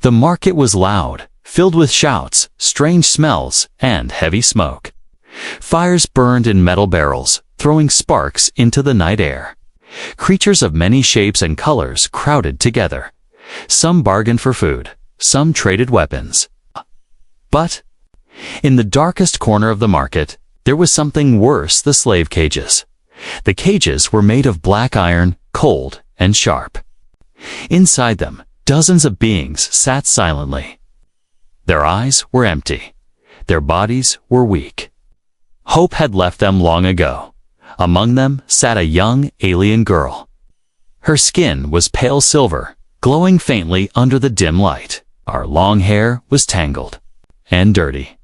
The market was loud, filled with shouts, strange smells, and heavy smoke. Fires burned in metal barrels, throwing sparks into the night air. Creatures of many shapes and colors crowded together. Some bargained for food, some traded weapons. But in the darkest corner of the market, there was something worse: the slave cages. The cages were made of black iron, cold and sharp. Inside them, dozens of beings sat silently. Their eyes were empty. Their bodies were weak. Hope had left them long ago. Among them sat a young alien girl. Her skin was pale silver, glowing faintly under the dim light. Her long hair was tangled and dirty.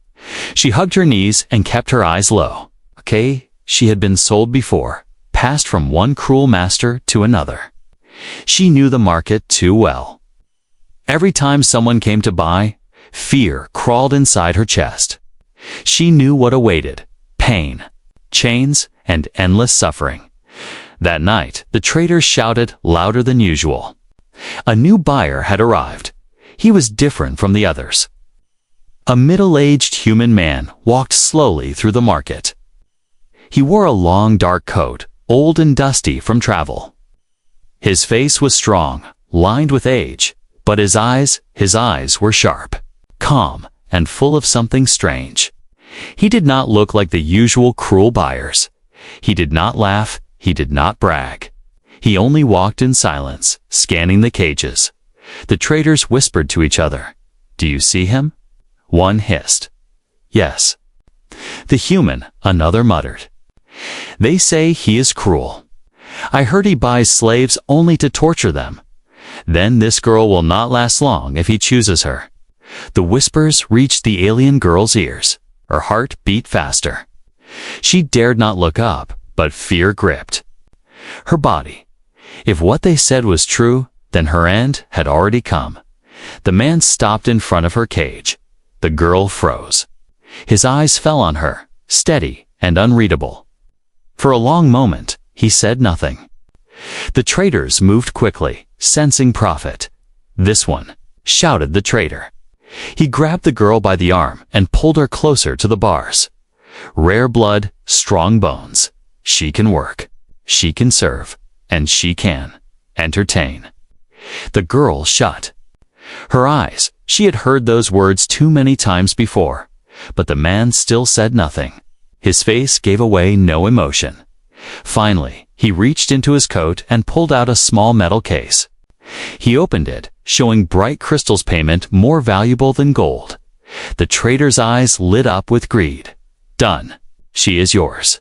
She hugged her knees and kept her eyes low. Okay, she had been sold before, passed from one cruel master to another. She knew the market too well. Every time someone came to buy, fear crawled inside her chest. She knew what awaited: pain, chains, and endless suffering. That night, the traders shouted louder than usual. A new buyer had arrived. He was different from the others. A middle-aged human man walked slowly through the market. He wore a long dark coat, old and dusty from travel. His face was strong, lined with age, but his eyes were sharp, calm, and full of something strange. He did not look like the usual cruel buyers. He did not laugh, he did not brag. He only walked in silence, scanning the cages. The traders whispered to each other. "Do you see him?" One hissed. "Yes." "The human," another muttered. "They say he is cruel. I heard he buys slaves only to torture them. Then this girl will not last long if he chooses her." The whispers reached the alien girl's ears. Her heart beat faster. She dared not look up, but fear gripped her body. If what they said was true, then her end had already come. The man stopped in front of her cage. The girl froze. His eyes fell on her, steady and unreadable. For a long moment, he said nothing. The traders moved quickly, sensing profit. "This one," shouted the trader. He grabbed the girl by the arm and pulled her closer to the bars. "Rare blood, strong bones. She can work, she can serve, and she can entertain." The girl shut her eyes. She had heard those words too many times before, but the man still said nothing. His face gave away no emotion. Finally, he reached into his coat and pulled out a small metal case. He opened it, showing bright crystals, payment more valuable than gold. The trader's eyes lit up with greed. "Done. She is yours,"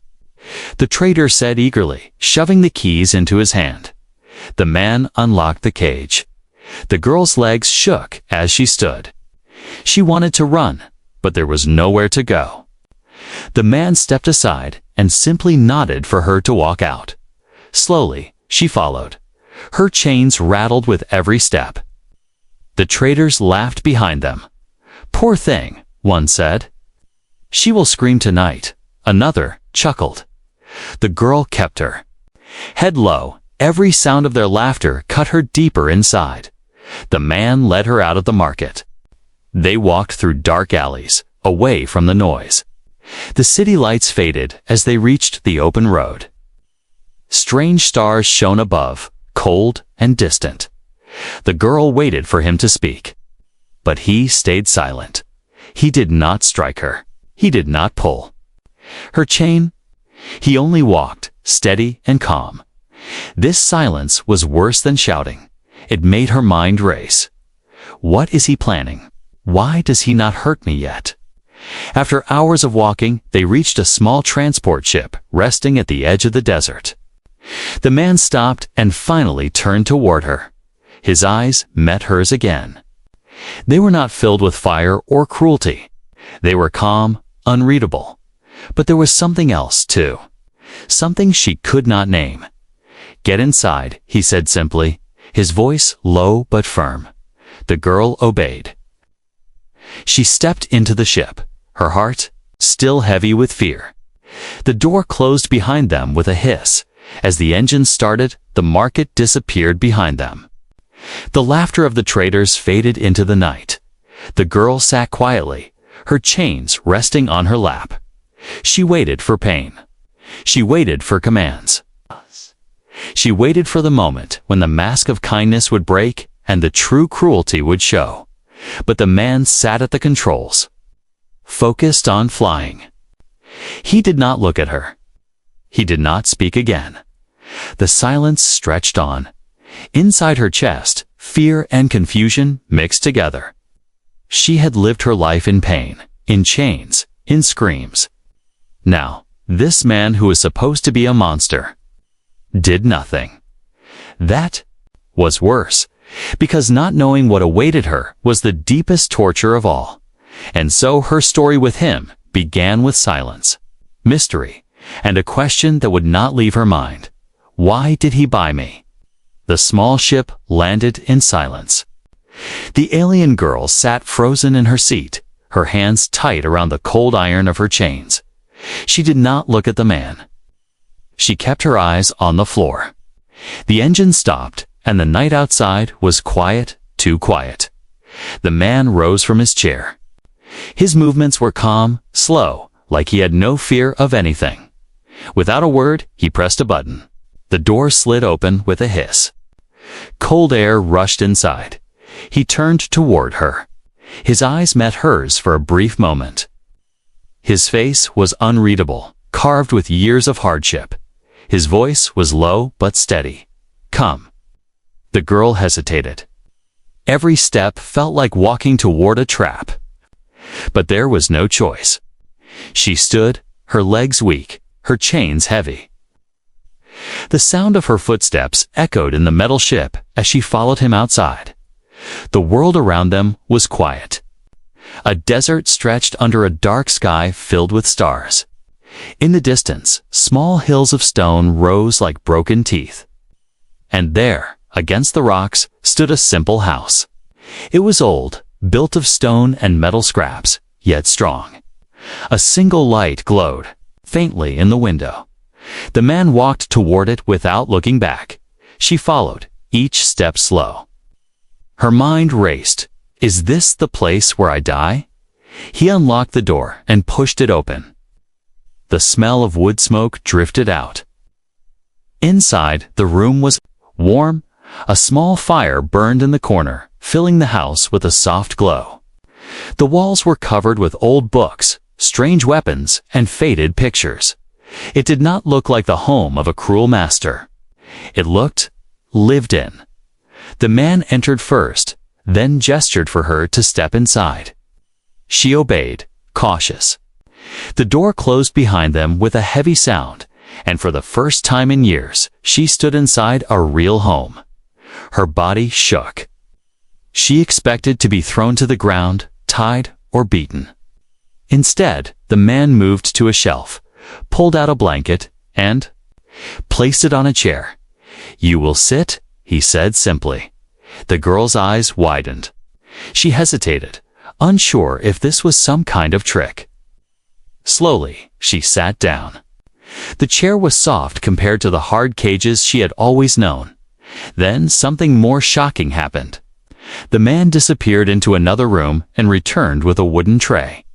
the trader said eagerly, shoving the keys into his hand. The man unlocked the cage. The girl's legs shook as she stood. She wanted to run, but there was nowhere to go. The man stepped aside and simply nodded for her to walk out. Slowly, she followed. Her chains rattled with every step. The traders laughed behind them. "Poor thing," one said. "She will scream tonight," another chuckled. The girl kept her head low. Every sound of their laughter cut her deeper inside. The man led her out of the market. They walked through dark alleys, away from the noise. The city lights faded as they reached the open road. Strange stars shone above, cold and distant. The girl waited for him to speak, but he stayed silent. He did not strike her. He did not pull her chain. He only walked, steady and calm. This silence was worse than shouting. It made her mind race. What is he planning? Why does he not hurt me yet? After hours of walking, they reached a small transport ship resting at the edge of the desert. The man stopped and finally turned toward her. His eyes met hers again. They were not filled with fire or cruelty. They were calm, unreadable. But there was something else, too. Something she could not name. "Get inside," he said simply, his voice low but firm. The girl obeyed. She stepped into the ship, her heart still heavy with fear. The door closed behind them with a hiss. As the engine started, the market disappeared behind them. The laughter of the traders faded into the night. The girl sat quietly, her chains resting on her lap. She waited for pain. She waited for commands. She waited for the moment when the mask of kindness would break and the true cruelty would show. But the man sat at the controls, focused on flying. He did not look at her. He did not speak again. The silence stretched on. Inside her chest, fear and confusion mixed together. She had lived her life in pain, in chains, in screams. Now, this man who was supposed to be a monster did nothing. That was worse, because not knowing what awaited her was the deepest torture of all. And so her story with him began with silence, mystery, and a question that would not leave her mind. Why did he buy me? The small ship landed in silence. The alien girl sat frozen in her seat, her hands tight around the cold iron of her chains. She did not look at the man. She kept her eyes on the floor. The engine stopped, and the night outside was quiet, too quiet. The man rose from his chair. His movements were calm, slow, like he had no fear of anything. Without a word, he pressed a button. The door slid open with a hiss. Cold air rushed inside. He turned toward her. His eyes met hers for a brief moment. His face was unreadable, carved with years of hardship. His voice was low but steady. Come. The girl hesitated. Every step felt like walking toward a trap. But there was no choice. She stood, her legs weak, her chains heavy. The sound of her footsteps echoed in the metal ship as she followed him outside. The world around them was quiet. A desert stretched under a dark sky filled with stars. In the distance, small hills of stone rose like broken teeth. And there, against the rocks, stood a simple house. It was old, built of stone and metal scraps, yet strong. A single light glowed, faintly in the window. The man walked toward it without looking back. She followed, each step slow. Her mind raced. Is this the place where I die? He unlocked the door and pushed it open. The smell of wood smoke drifted out. Inside, the room was warm. A small fire burned in the corner, filling the house with a soft glow. The walls were covered with old books, strange weapons, and faded pictures. It did not look like the home of a cruel master. It looked lived in. The man entered first, then gestured for her to step inside. She obeyed, cautious. The door closed behind them with a heavy sound, and for the first time in years, she stood inside a real home. Her body shook. She expected to be thrown to the ground, tied, or beaten. Instead, the man moved to a shelf, pulled out a blanket, and placed it on a chair. You will sit, he said simply. The girl's eyes widened. She hesitated, unsure if this was some kind of trick. Slowly, she sat down. The chair was soft compared to the hard cages she had always known. Then something more shocking happened. The man disappeared into another room and returned with a wooden tray.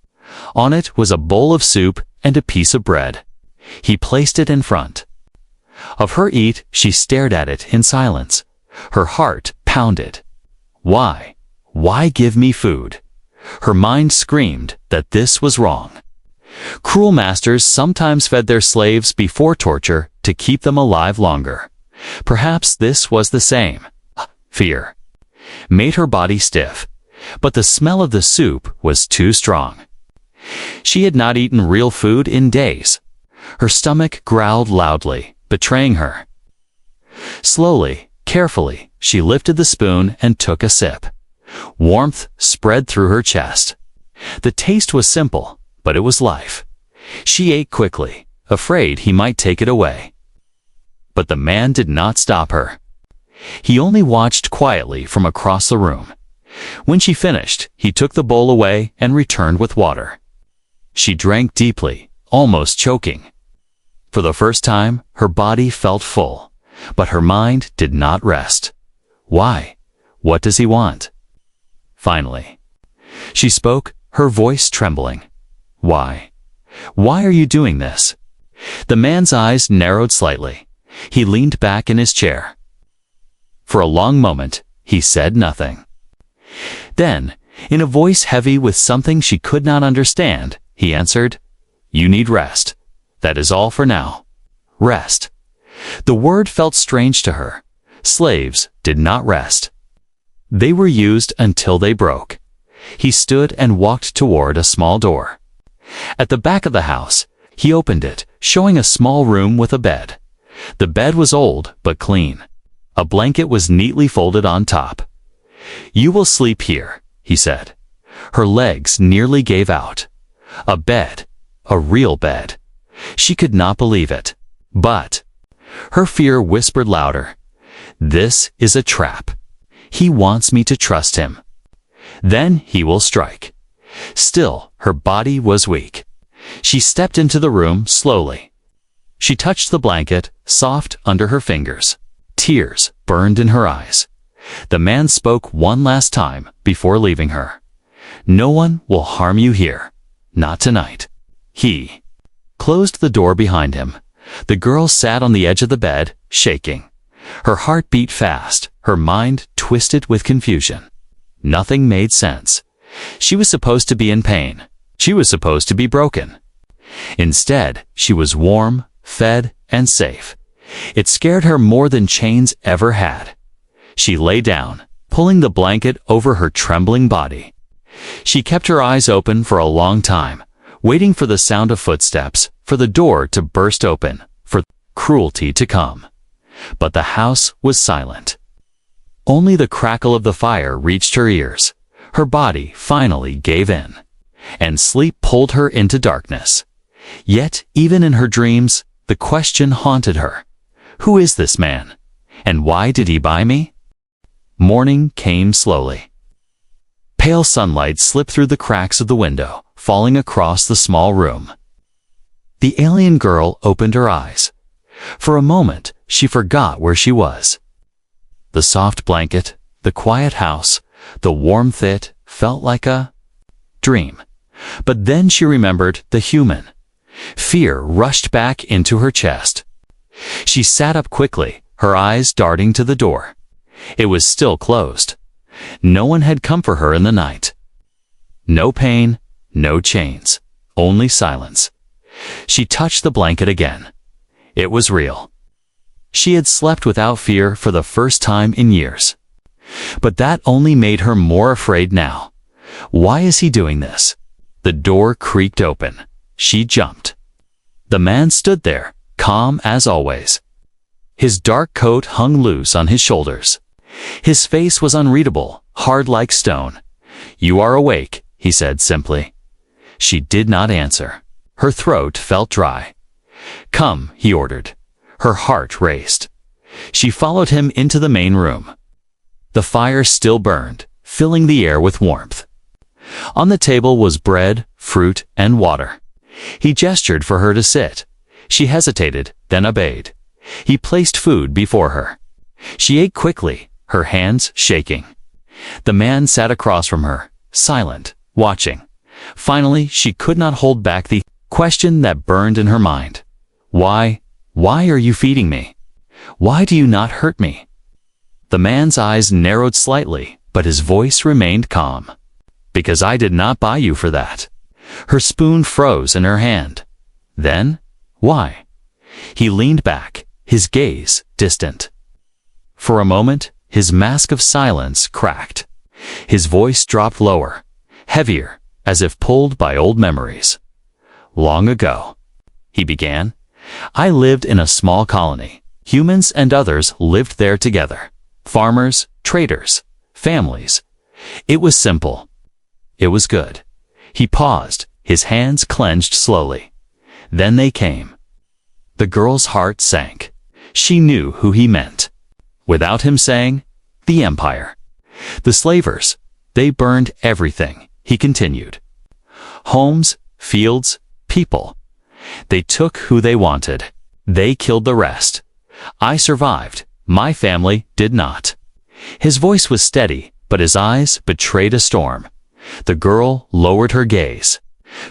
On it was a bowl of soup and a piece of bread. He placed it in front of her. She stared at it in silence. Her heart pounded. Why? Why give me food? Her mind screamed that this was wrong. Cruel masters sometimes fed their slaves before torture to keep them alive longer. Perhaps this was the same. Fear made her body stiff, but the smell of the soup was too strong. She had not eaten real food in days. Her stomach growled loudly, betraying her. Slowly, carefully, she lifted the spoon and took a sip. Warmth spread through her chest. The taste was simple, but it was life. She ate quickly, afraid he might take it away. But the man did not stop her. He only watched quietly from across the room. When she finished, he took the bowl away and returned with water. She drank deeply, almost choking. For the first time, her body felt full, but her mind did not rest. Why? What does he want? Finally, she spoke, her voice trembling. Why? Why are you doing this? The man's eyes narrowed slightly. He leaned back in his chair. For a long moment, he said nothing. Then, in a voice heavy with something she could not understand, he answered, "You need rest. That is all for now. Rest." The word felt strange to her. Slaves did not rest. They were used until they broke. He stood and walked toward a small door. At the back of the house, he opened it, showing a small room with a bed. The bed was old but clean. A blanket was neatly folded on top. "You will sleep here," he said. Her legs nearly gave out. A bed, a real bed. She could not believe it. But her fear whispered louder. This is a trap. He wants me to trust him. Then he will strike. Still, her body was weak. She stepped into the room slowly. She touched the blanket, soft under her fingers. Tears burned in her eyes. The man spoke one last time before leaving her. "No one will harm you here. Not tonight." He closed the door behind him. The girl sat on the edge of the bed, shaking. Her heart beat fast, her mind twisted with confusion. Nothing made sense. She was supposed to be in pain. She was supposed to be broken. Instead, she was warm, fed, and safe. It scared her more than chains ever had. She lay down, pulling the blanket over her trembling body. She kept her eyes open for a long time, waiting for the sound of footsteps, for the door to burst open, for cruelty to come. But the house was silent. Only the crackle of the fire reached her ears. Her body finally gave in, and sleep pulled her into darkness. Yet, even in her dreams, the question haunted her. Who is this man? And why did he buy me? Morning came slowly. Pale sunlight slipped through the cracks of the window, falling across the small room. The alien girl opened her eyes. For a moment, she forgot where she was. The soft blanket, the quiet house, the warmth, it felt like a dream. But then she remembered the human. Fear rushed back into her chest. She sat up quickly, her eyes darting to the door. It was still closed. No one had come for her in the night. No pain, no chains, only silence. She touched the blanket again. It was real. She had slept without fear for the first time in years. But that only made her more afraid now. Why is he doing this? The door creaked open. She jumped. The man stood there, calm as always. His dark coat hung loose on his shoulders. His face was unreadable, hard like stone. "You are awake," he said simply. She did not answer. Her throat felt dry. "Come," he ordered. Her heart raced. She followed him into the main room. The fire still burned, filling the air with warmth. On the table was bread, fruit, and water. He gestured for her to sit. She hesitated, then obeyed. He placed food before her. She ate quickly, her hands shaking. The man sat across from her, silent, watching. Finally, she could not hold back the question that burned in her mind. Why are you feeding me? Why do you not hurt me?" The man's eyes narrowed slightly, but his voice remained calm. "Because I did not buy you for that." Her spoon froze in her hand. Then, why? He leaned back, his gaze distant. For a moment, his mask of silence cracked. His voice dropped lower, heavier, as if pulled by old memories. "Long ago," he began, "I lived in a small colony. Humans and others lived there together. Farmers, traders, families. It was simple. It was good." He paused, his hands clenched slowly. Then they came. The girl's heart sank. She knew who he meant. Without him saying, the empire. The slavers, they burned everything, he continued. Homes, fields, people. They took who they wanted. They killed the rest. I survived. My family did not. His voice was steady, but his eyes betrayed a storm. The girl lowered her gaze.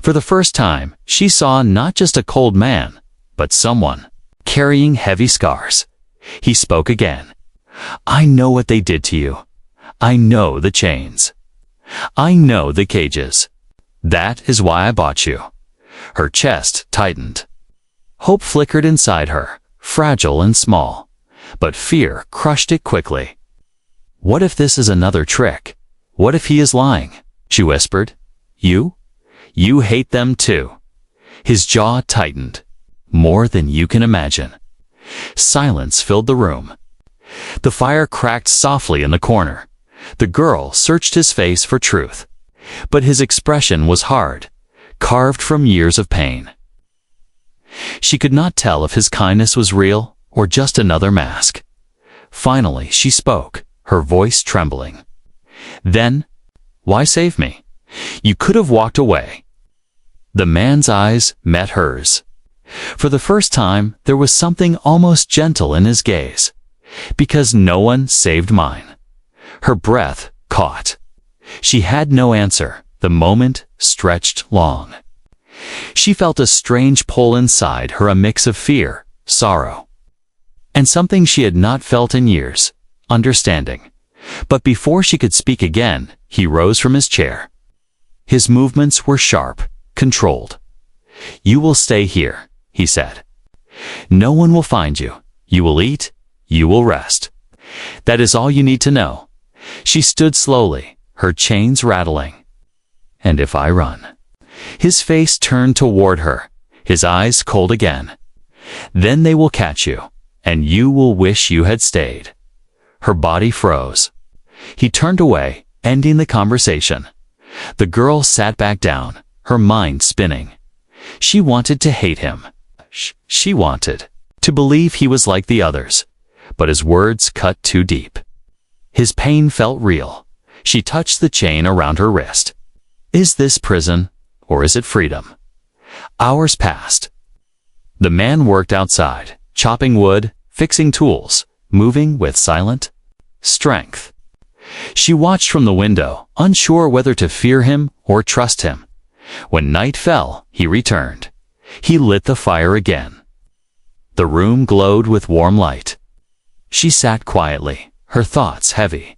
For the first time, she saw not just a cold man, but someone carrying heavy scars. He spoke again. "I know what they did to you. I know the chains. I know the cages. That is why I bought you." Her chest tightened. Hope flickered inside her, fragile and small, but fear crushed it quickly. "What if this is another trick? What if he is lying?" she whispered. You hate them too." His jaw tightened. "More than you can imagine." Silence filled the room. The fire cracked softly in the corner. The girl searched his face for truth, but his expression was hard, carved from years of pain. She could not tell if his kindness was real or just another mask. Finally, she spoke, her voice trembling. "Then, why save me? You could have walked away." The man's eyes met hers. For the first time, there was something almost gentle in his gaze. "Because no one saved mine." Her breath caught. She had no answer. The moment stretched long. She felt a strange pull inside her, a mix of fear, sorrow, and something she had not felt in years, understanding. But before she could speak again, he rose from his chair. His movements were sharp, controlled. "You will stay here," he said. "No one will find you. You will eat. You will rest. That is all you need to know." She stood slowly, her chains rattling. "And if I run?" His face turned toward her, his eyes cold again. "Then they will catch you, and you will wish you had stayed." Her body froze. He turned away, ending the conversation. The girl sat back down, her mind spinning. She wanted to hate him. She wanted to believe he was like the others, but his words cut too deep. His pain felt real. She touched the chain around her wrist. Is this prison, or is it freedom? Hours passed. The man worked outside, chopping wood, fixing tools, moving with silent strength. She watched from the window, unsure whether to fear him or trust him. When night fell, he returned. He lit the fire again. The room glowed with warm light. She sat quietly, her thoughts heavy.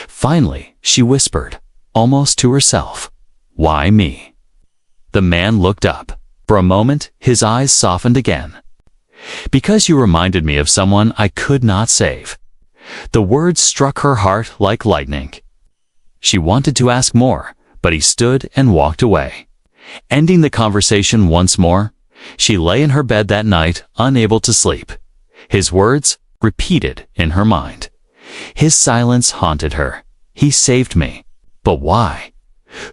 Finally, she whispered, almost to herself, "Why me?" The man looked up. For a moment, his eyes softened again. "Because you reminded me of someone I could not save." The words struck her heart like lightning. She wanted to ask more, but he stood and walked away. Ending the conversation once more, she lay in her bed that night, unable to sleep. His words repeated in her mind. His silence haunted her. He saved me. But why?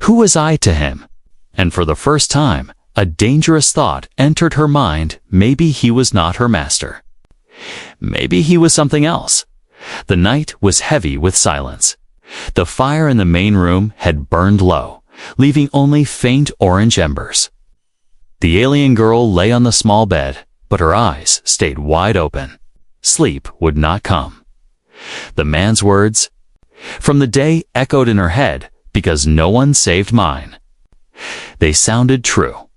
Who was I to him? And for the first time, a dangerous thought entered her mind. Maybe he was not her master. Maybe he was something else. The night was heavy with silence. The fire in the main room had burned low, leaving only faint orange embers. The alien girl lay on the small bed, but her eyes stayed wide open. Sleep would not come. The man's words from the day echoed in her head, because no one saved mine. They sounded true.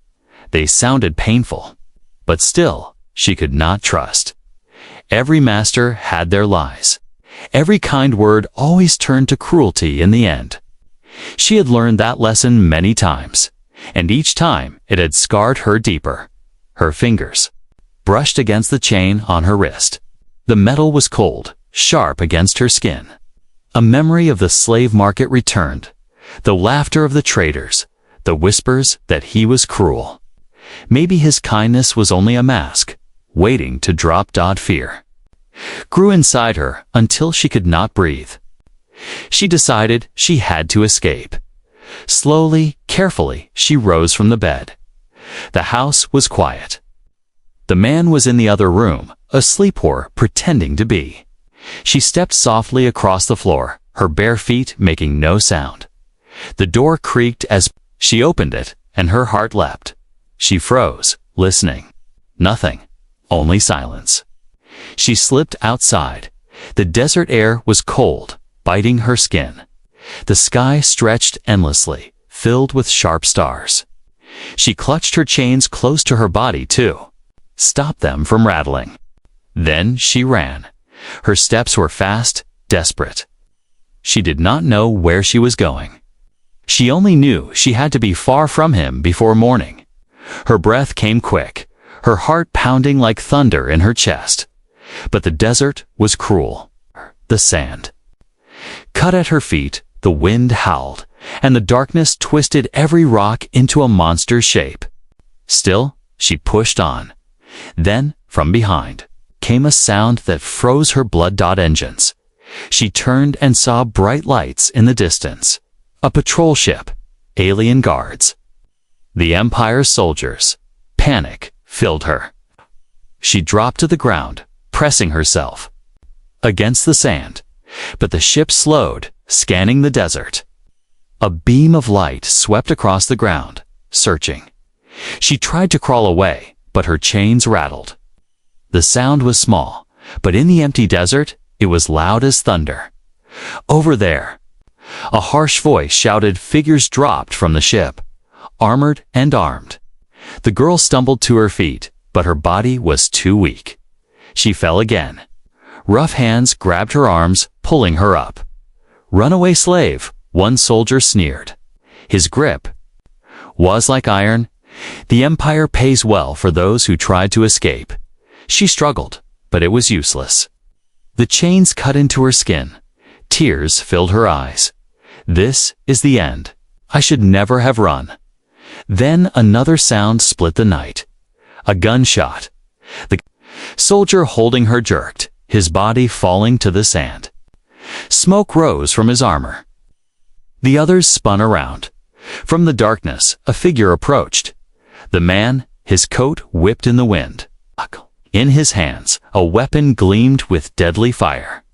They sounded painful. But still, she could not trust. Every master had their lies. Every kind word always turned to cruelty in the end. She had learned that lesson many times, and each time it had scarred her deeper. Her fingers brushed against the chain on her wrist. The metal was cold, sharp against her skin. A memory of the slave market returned, the laughter of the traders, the whispers that he was cruel. Maybe his kindness was only a mask, waiting to drop. Fear grew inside her until she could not breathe. She decided she had to escape. Slowly, carefully, she rose from the bed. The house was quiet. The man was in the other room, asleep or pretending to be. She stepped softly across the floor, her bare feet making no sound. The door creaked as she opened it, and her heart leapt. She froze, listening. Nothing, only silence. She slipped outside. The desert air was cold, biting her skin. The sky stretched endlessly, filled with sharp stars. She clutched her chains close to her body, too. Stop them from rattling. Then she ran. Her steps were fast, desperate. She did not know where she was going. She only knew she had to be far from him before morning. Her breath came quick, her heart pounding like thunder in her chest. But the desert was cruel. The sand. Cut at her feet, the wind howled, and the darkness twisted every rock into a monster's shape. Still, she pushed on. Then, from behind, came a sound that froze her blood engines. She turned and saw bright lights in the distance. A patrol ship. Alien guards. The Empire's soldiers. Panic filled her. She dropped to the ground, pressing herself against the sand. But the ship slowed, scanning the desert. A beam of light swept across the ground, searching. She tried to crawl away, but her chains rattled. The sound was small, but in the empty desert, it was loud as thunder. Over there. A harsh voice shouted. Figures dropped from the ship, armored and armed. The girl stumbled to her feet, but her body was too weak. She fell again. Rough hands grabbed her arms, pulling her up. Runaway slave, one soldier sneered. His grip was like iron. The Empire pays well for those who tried to escape. She struggled, but it was useless. The chains cut into her skin. Tears filled her eyes. This is the end. I should never have run. Then another sound split the night. A gunshot. The soldier holding her jerked, his body falling to the sand. Smoke rose from his armor. The others spun around. From the darkness, a figure approached. The man, his coat whipped in the wind. In his hands, a weapon gleamed with deadly fire.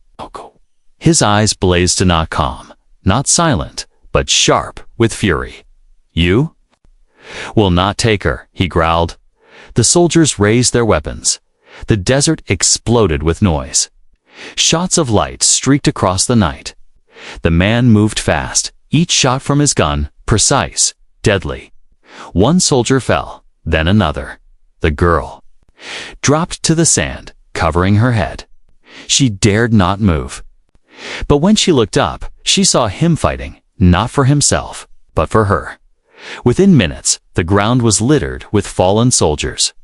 His eyes blazed, not calm, not silent, but sharp with fury. You will not take her, he growled. The soldiers raised their weapons. The desert exploded with noise. Shots of light streaked across the night. The man moved fast, each shot from his gun, precise, deadly. One soldier fell, then another. The girl dropped to the sand, covering her head. She dared not move. But when she looked up, she saw him fighting, not for himself, but for her. Within minutes, the ground was littered with fallen soldiers.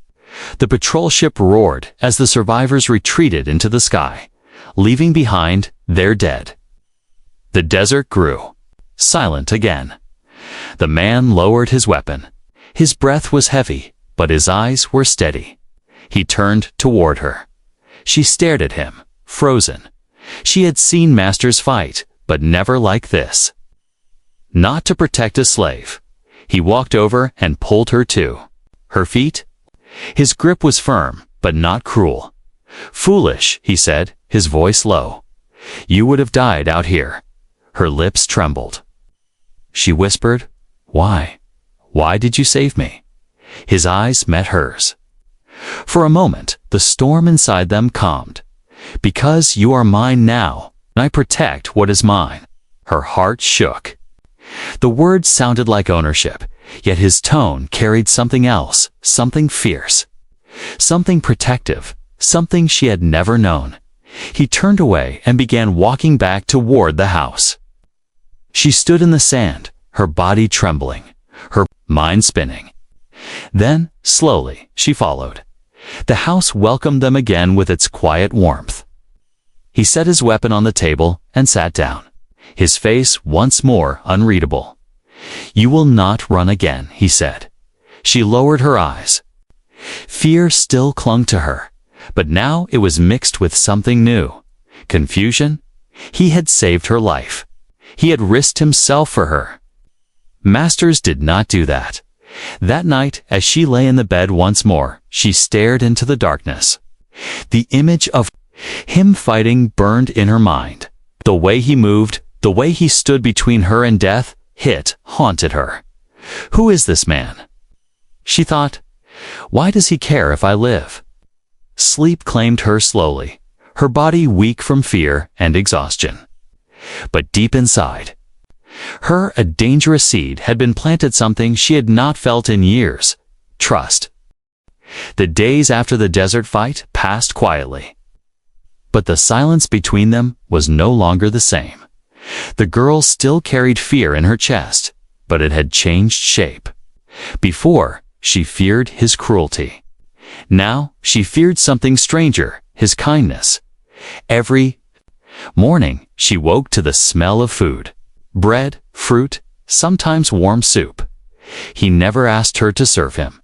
The patrol ship roared as the survivors retreated into the sky, leaving behind their dead. The desert grew, silent again. The man lowered his weapon. His breath was heavy, but his eyes were steady. He turned toward her. She stared at him, frozen. She had seen masters fight, but never like this. Not to protect a slave. He walked over and pulled her to her feet. His grip was firm, but not cruel. Foolish, he said, his voice low. You would have died out here. Her lips trembled. She whispered, Why? Why did you save me? His eyes met hers. For a moment, the storm inside them calmed. Because you are mine now, and I protect what is mine. Her heart shook. The words sounded like ownership, yet his tone carried something else, something fierce, something protective, something she had never known. He turned away and began walking back toward the house. She stood in the sand, her body trembling, her mind spinning. Then, slowly, she followed. The house welcomed them again with its quiet warmth. He set his weapon on the table and sat down, his face once more unreadable. You will not run again, he said. She lowered her eyes. Fear still clung to her, but now it was mixed with something new. Confusion. He had saved her life. He had risked himself for her. Masters did not do that. That night, as she lay in the bed once more, she stared into the darkness. The image of him fighting burned in her mind. The way he moved, the way he stood between her and death, haunted her. Who is this man? She thought, why does he care if I live? Sleep claimed her slowly, her body weak from fear and exhaustion. But deep inside her, a dangerous seed had been planted, something she had not felt in years: trust. The days after the desert fight passed quietly. But the silence between them was no longer the same. The girl still carried fear in her chest, but it had changed shape. Before, she feared his cruelty. Now, she feared something stranger: his kindness. Every morning, she woke to the smell of food: bread, fruit, sometimes warm soup. He never asked her to serve him.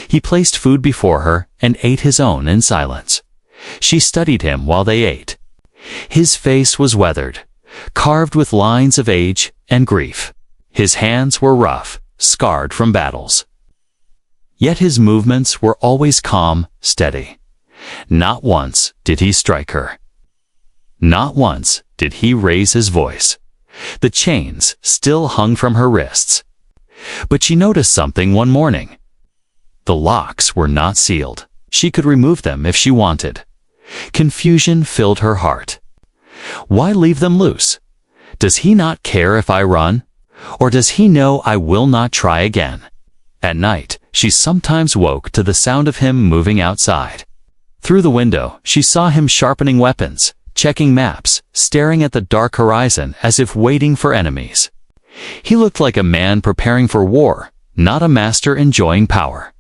He placed food before her and ate his own in silence. She studied him while they ate. His face was weathered, carved with lines of age and grief. His hands were rough, scarred from battles. Yet his movements were always calm, steady. Not once did he strike her. Not once did he raise his voice. The chains still hung from her wrists. But she noticed something one morning. The locks were not sealed. She could remove them if she wanted. Confusion filled her heart. Why leave them loose? Does he not care if I run? Or does he know I will not try again? At night, she sometimes woke to the sound of him moving outside. Through the window, she saw him sharpening weapons, checking maps, staring at the dark horizon as if waiting for enemies. He looked like a man preparing for war, not a master enjoying power.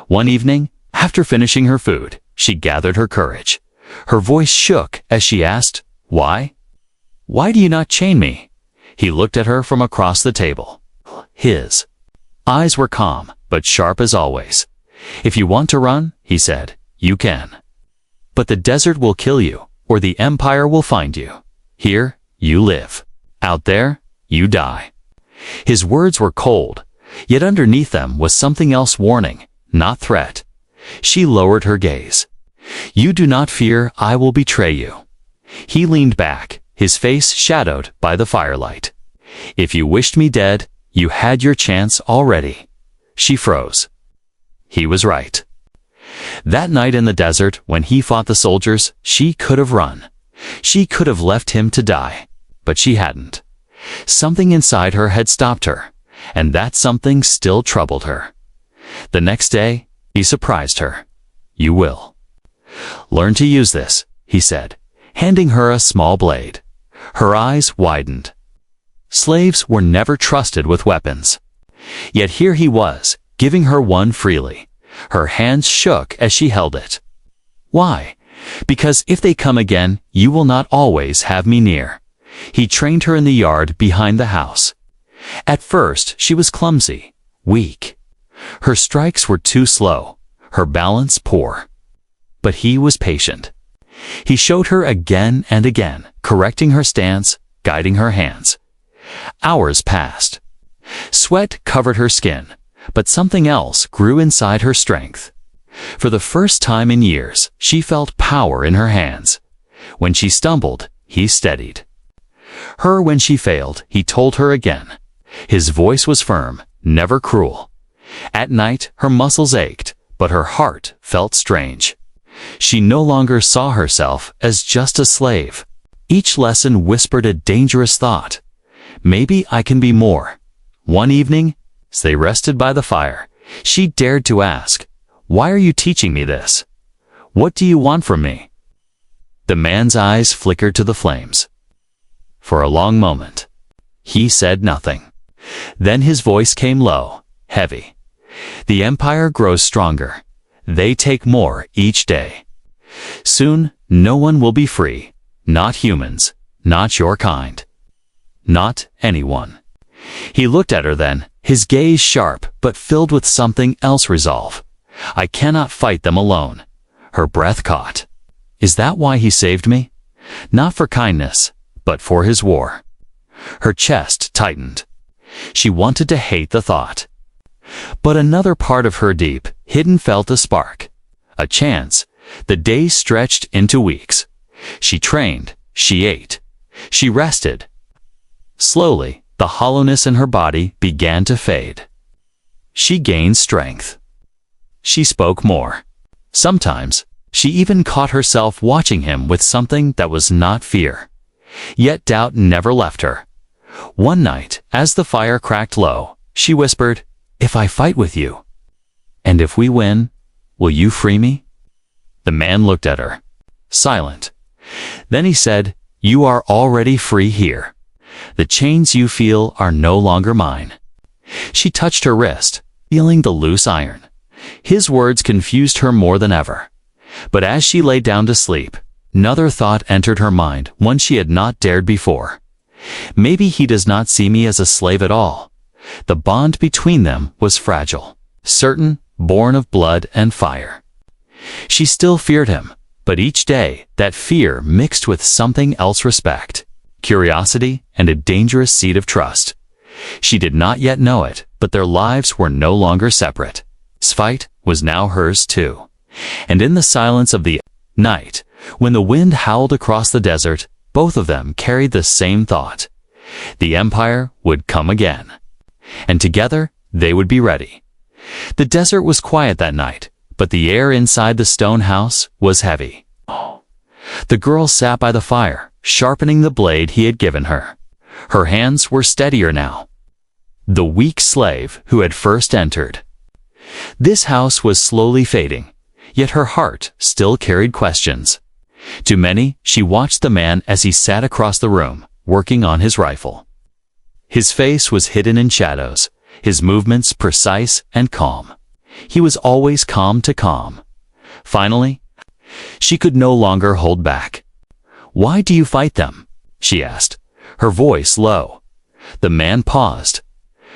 One evening, after finishing her food, she gathered her courage. Her voice shook as she asked, "Why? Why do you not chain me?" He looked at her from across the table. His eyes were calm, but sharp as always. "If you want to run," he said, "you can. But the desert will kill you, or the empire will find you. Here, you live. Out there, you die." His words were cold, yet underneath them was something else: warning, not threat. She lowered her gaze. "You do not fear I will betray you." He leaned back, his face shadowed by the firelight. "If you wished me dead, you had your chance already." She froze. He was right. That night in the desert, when he fought the soldiers, she could have run. She could have left him to die. But she hadn't. Something inside her had stopped her, and that something still troubled her. The next day, he surprised her. "You will learn to use this," he said, handing her a small blade. Her eyes widened. Slaves were never trusted with weapons. Yet here he was, giving her one freely. Her hands shook as she held it. "Why?" "Because if they come again, you will not always have me near." He trained her in the yard behind the house. At first, she was clumsy, weak. Her strikes were too slow, her balance poor. But he was patient. He showed her again and again, correcting her stance, guiding her hands. Hours passed. Sweat covered her skin, but something else grew inside her strength. For the first time in years, she felt power in her hands. When she stumbled, he steadied her. When she failed, he told her again. His voice was firm, never cruel. At night, her muscles ached, but her heart felt strange. She no longer saw herself as just a slave. Each lesson whispered a dangerous thought. Maybe I can be more. One evening, as they rested by the fire, she dared to ask, "Why are you teaching me this? What do you want from me?" The man's eyes flickered to the flames. For a long moment, he said nothing. Then his voice came low, heavy. "The empire grows stronger. They take more each day. Soon, no one will be free. Not humans, not your kind. Not anyone." He looked at her then, his gaze sharp but filled with something else: resolve. "I cannot fight them alone." Her breath caught. Is that why he saved me? Not for kindness, but for his war. Her chest tightened. She wanted to hate the thought. But another part of her, deep hidden, felt a spark. A chance. The days stretched into weeks. She trained, she ate, she rested. Slowly, the hollowness in her body began to fade. She gained strength. She spoke more. Sometimes, she even caught herself watching him with something that was not fear. Yet doubt never left her. One night, as the fire cracked low, she whispered, "If I fight with you, and if we win, will you free me?" The man looked at her, silent. Then he said, "You are already free here. The chains you feel are no longer mine." She touched her wrist, feeling the loose iron. His words confused her more than ever. But as she lay down to sleep, another thought entered her mind, one she had not dared before. Maybe he does not see me as a slave at all. The bond between them was fragile, certain, born of blood and fire. She still feared him, but each day that fear mixed with something else: respect, curiosity, and a dangerous seed of trust. She did not yet know it, but their lives were no longer separate. His fight was now hers too. And in the silence of the night, when the wind howled across the desert, both of them carried the same thought. The empire would come again, and together they would be ready. The desert was quiet that night, but the air inside the stone house was heavy. The girl sat by the fire, sharpening the blade he had given her. Her hands were steadier now. The weak slave who had first entered. This house was slowly fading, yet her heart still carried questions. To many, she watched the man as he sat across the room, working on his rifle. His face was hidden in shadows, his movements precise and calm. He was always calm to calm. Finally, she could no longer hold back. "Why do you fight them?" she asked, her voice low. The man paused.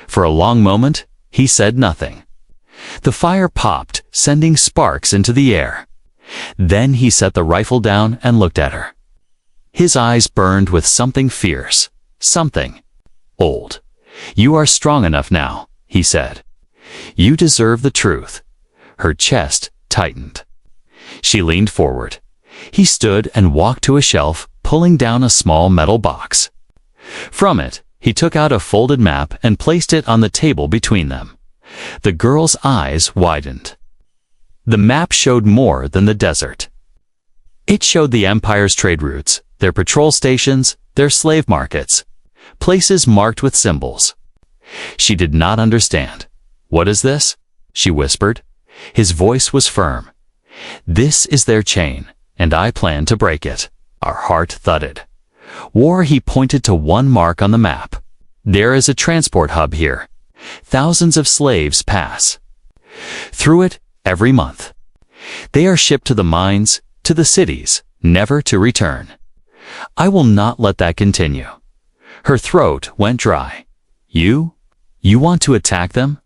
For a long moment, he said nothing. The fire popped, sending sparks into the air. Then he set the rifle down and looked at her. His eyes burned with something fierce, something old. "You are strong enough now," he said. "You deserve the truth." Her chest tightened. She leaned forward. He stood and walked to a shelf, pulling down a small metal box. From it, he took out a folded map and placed it on the table between them. The girl's eyes widened. The map showed more than the desert. It showed the empire's trade routes, their patrol stations, their slave markets, places marked with symbols. She did not understand. "What is this?" she whispered. His voice was firm. "This is their chain, and I plan to break it." Our heart thudded. War, he pointed to one mark on the map. "There is a transport hub here. Thousands of slaves pass through it every month. They are shipped to the mines, to the cities, never to return. I will not let that continue." Her throat went dry. You want to attack them?"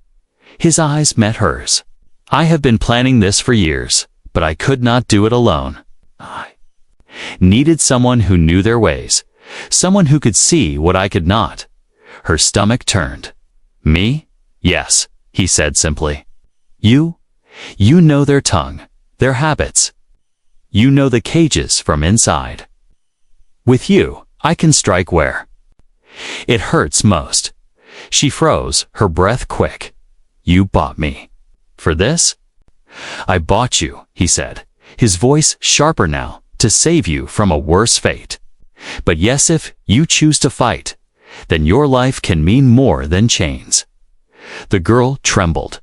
His eyes met hers. "I have been planning this for years, but I could not do it alone. I needed someone who knew their ways, someone who could see what I could not." Her stomach turned. "Me? Yes," he said simply. You know their tongue, their habits. You know the cages from inside. With you, I can strike where it hurts most." She froze, her breath quick. "You bought me. For this?" "I bought you," he said, his voice sharper now, "to save you from a worse fate. But yes, if you choose to fight, then your life can mean more than chains." The girl trembled.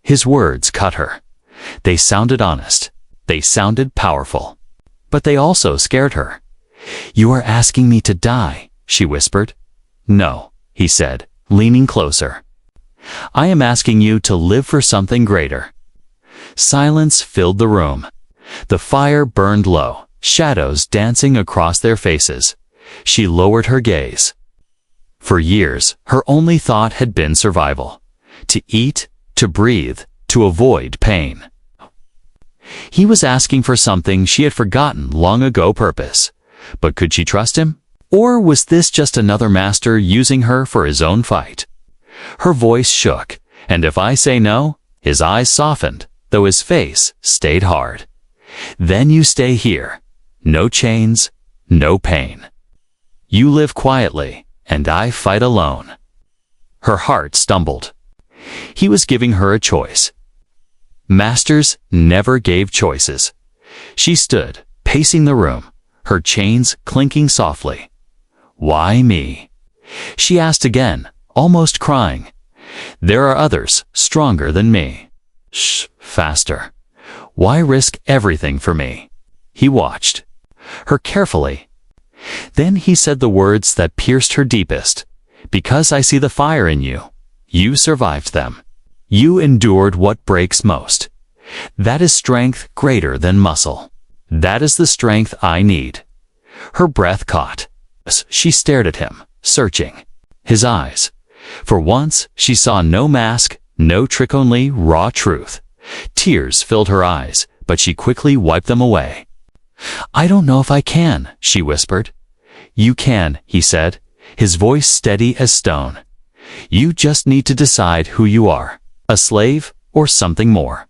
His words cut her. They sounded honest. They sounded powerful. But they also scared her. "You are asking me to die," she whispered. "No," he said, leaning closer. "I am asking you to live for something greater." Silence filled the room. The fire burned low, shadows dancing across their faces. She lowered her gaze. For years, her only thought had been survival. To eat, to breathe, to avoid pain. He was asking for something she had forgotten long ago: purpose. But could she trust him? Or was this just another master using her for his own fight? Her voice shook, and if I say no, his eyes softened, though his face stayed hard. "Then you stay here. No chains, no pain. You live quietly, and I fight alone." Her heart stumbled. He was giving her a choice. Masters never gave choices. She stood, pacing the room, her chains clinking softly. "Why me?" she asked again, almost crying. "There are others stronger than me." "Shh, faster. Why risk everything for me?" He watched her carefully. Then he said the words that pierced her deepest. "Because I see the fire in you. You survived them. You endured what breaks most. That is strength greater than muscle. That is the strength I need." Her breath caught. She stared at him, searching his eyes. For once, she saw no mask, no trick, only raw truth. Tears filled her eyes, but she quickly wiped them away. "I don't know if I can," she whispered. "You can," he said, his voice steady as stone. "You just need to decide who you are, a slave or something more."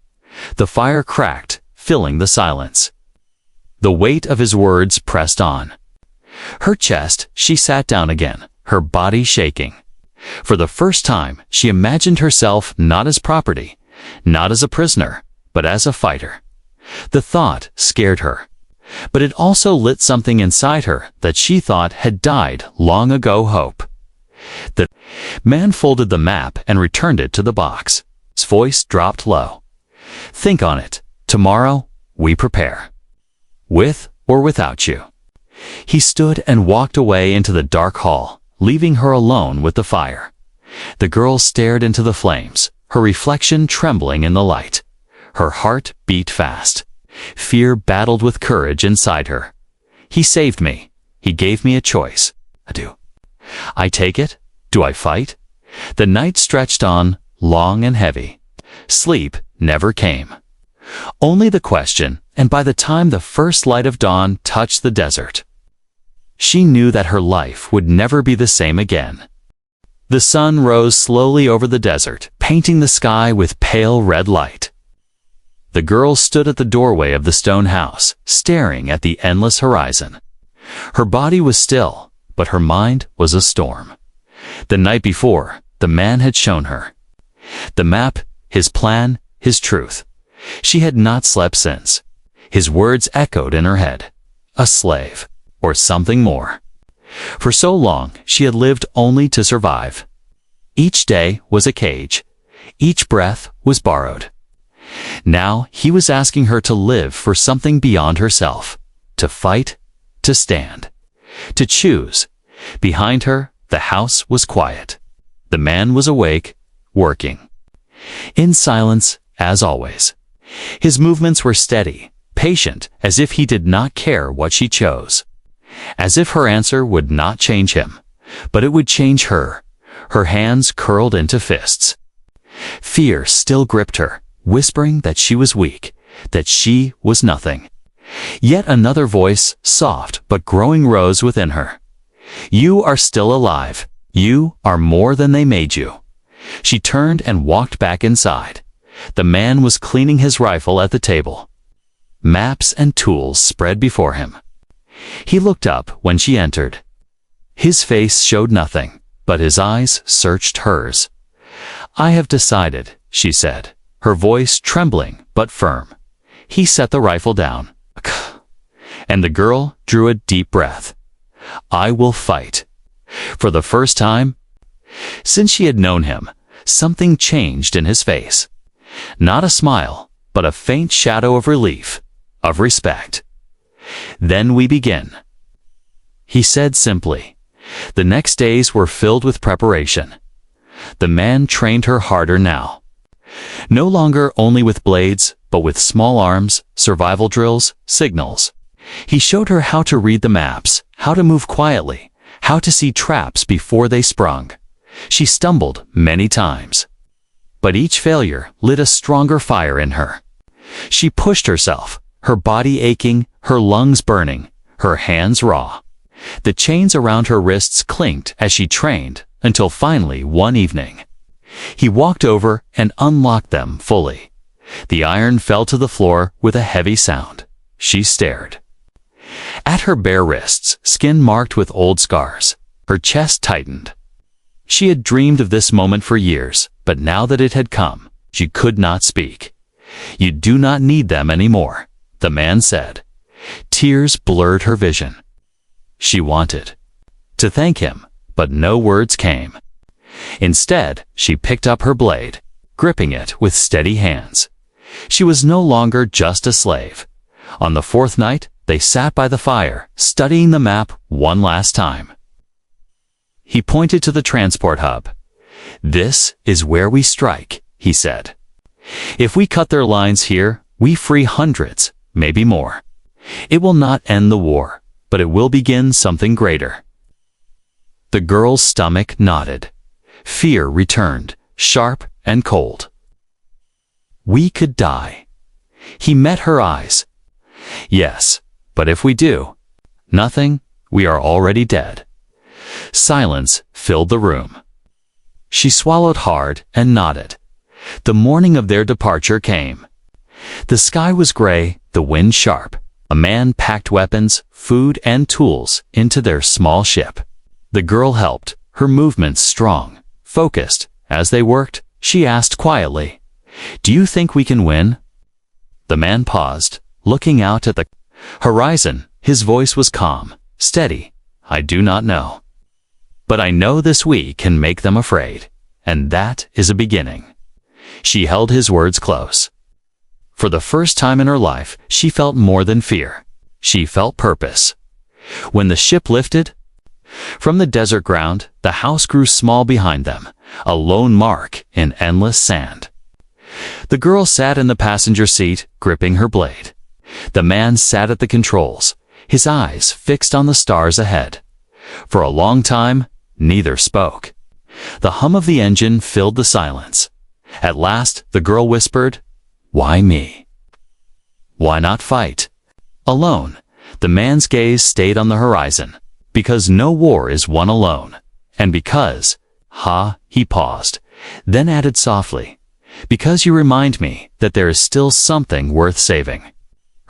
The fire cracked, filling the silence. The weight of his words pressed on her chest. She sat down again, her body shaking. For the first time, she imagined herself not as property, not as a prisoner, but as a fighter. The thought scared her, but it also lit something inside her that she thought had died long ago: hope. The man folded the map and returned it to the box. His voice dropped low. "Think on it. Tomorrow, we prepare. With or without you." He stood and walked away into the dark hall, leaving her alone with the fire. The girl stared into the flames, her reflection trembling in the light. Her heart beat fast. Fear battled with courage inside her. "He saved me. He gave me a choice. Do I take it? Do I fight?" The night stretched on, long and heavy. Sleep never came. Only the question, and by the time the first light of dawn touched the desert, she knew that her life would never be the same again. The sun rose slowly over the desert, painting the sky with pale red light. The girl stood at the doorway of the stone house, staring at the endless horizon. Her body was still, but her mind was a storm. The night before, the man had shown her the map, his plan, his truth. She had not slept since. His words echoed in her head. A slave, or something more. For so long, she had lived only to survive. Each day was a cage. Each breath was borrowed. Now he was asking her to live for something beyond herself, to fight, to stand, to choose. Behind her, the house was quiet. The man was awake, working. In silence, as always. His movements were steady, patient, as if he did not care what she chose. As if her answer would not change him, but it would change her. Her hands curled into fists. Fear still gripped her, whispering that she was weak, that she was nothing. Yet another voice, soft but growing, rose within her. "You are still alive. You are more than they made you." She turned and walked back inside. The man was cleaning his rifle at the table. Maps and tools spread before him. He looked up when she entered. His face showed nothing, but his eyes searched hers. "I have decided," she said, her voice trembling but firm. He set the rifle down, and the girl drew a deep breath. "I will fight." For the first time since she had known him, something changed in his face. Not a smile, but a faint shadow of relief, of respect. "Then we begin," he said simply. The next days were filled with preparation. The man trained her harder now. No longer only with blades, but with small arms, survival drills, signals. He showed her how to read the maps, how to move quietly, how to see traps before they sprung. She stumbled many times, but each failure lit a stronger fire in her. She pushed herself, her body aching, her lungs burning, her hands raw. The chains around her wrists clinked as she trained, until finally one evening, he walked over and unlocked them fully. The iron fell to the floor with a heavy sound. She stared at her bare wrists, skin marked with old scars. Her chest tightened. She had dreamed of this moment for years, but now that it had come, she could not speak. "You do not need them anymore," the man said. Tears blurred her vision. She wanted to thank him, but no words came. Instead, she picked up her blade, gripping it with steady hands. She was no longer just a slave. On the fourth night, they sat by the fire, studying the map one last time. He pointed to the transport hub. "This is where we strike," he said. "If we cut their lines here, we free hundreds, maybe more. It will not end the war, but it will begin something greater." The girl's stomach knotted. Fear returned, sharp and cold. "We could die." He met her eyes. "Yes, but if we do, nothing, we are already dead." Silence filled the room. She swallowed hard and nodded. The morning of their departure came. The sky was gray, the wind sharp. A man packed weapons, food, and tools into their small ship. The girl helped, her movements strong, focused. As they worked, she asked quietly, "Do you think we can win?" The man paused, looking out at the horizon. His voice was calm, steady. "I do not know. But I know this we can make them afraid, and that is a beginning." She held his words close. For the first time in her life, she felt more than fear. She felt purpose. When the ship lifted from the desert ground, the house grew small behind them, a lone mark in endless sand. The girl sat in the passenger seat, gripping her blade. The man sat at the controls, his eyes fixed on the stars ahead. For a long time, neither spoke. The hum of the engine filled the silence. At last, the girl whispered, "Why me? Why not fight?" Alone, the man's gaze stayed on the horizon. "Because no war is won alone. And because," he paused, then added softly, "because you remind me that there is still something worth saving."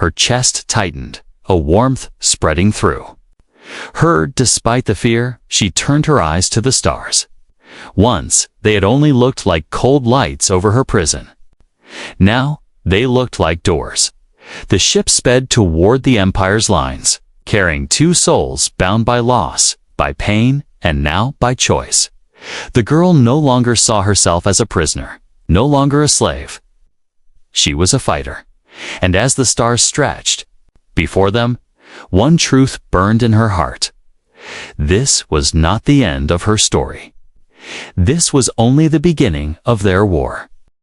Her chest tightened, a warmth spreading through her. Despite the fear, she turned her eyes to the stars. Once, they had only looked like cold lights over her prison. Now, they looked like doors. The ship sped toward the Empire's lines, carrying two souls bound by loss, by pain, and now by choice. The girl no longer saw herself as a prisoner, no longer a slave. She was a fighter. And as the stars stretched before them, one truth burned in her heart. This was not the end of her story. This was only the beginning of their war.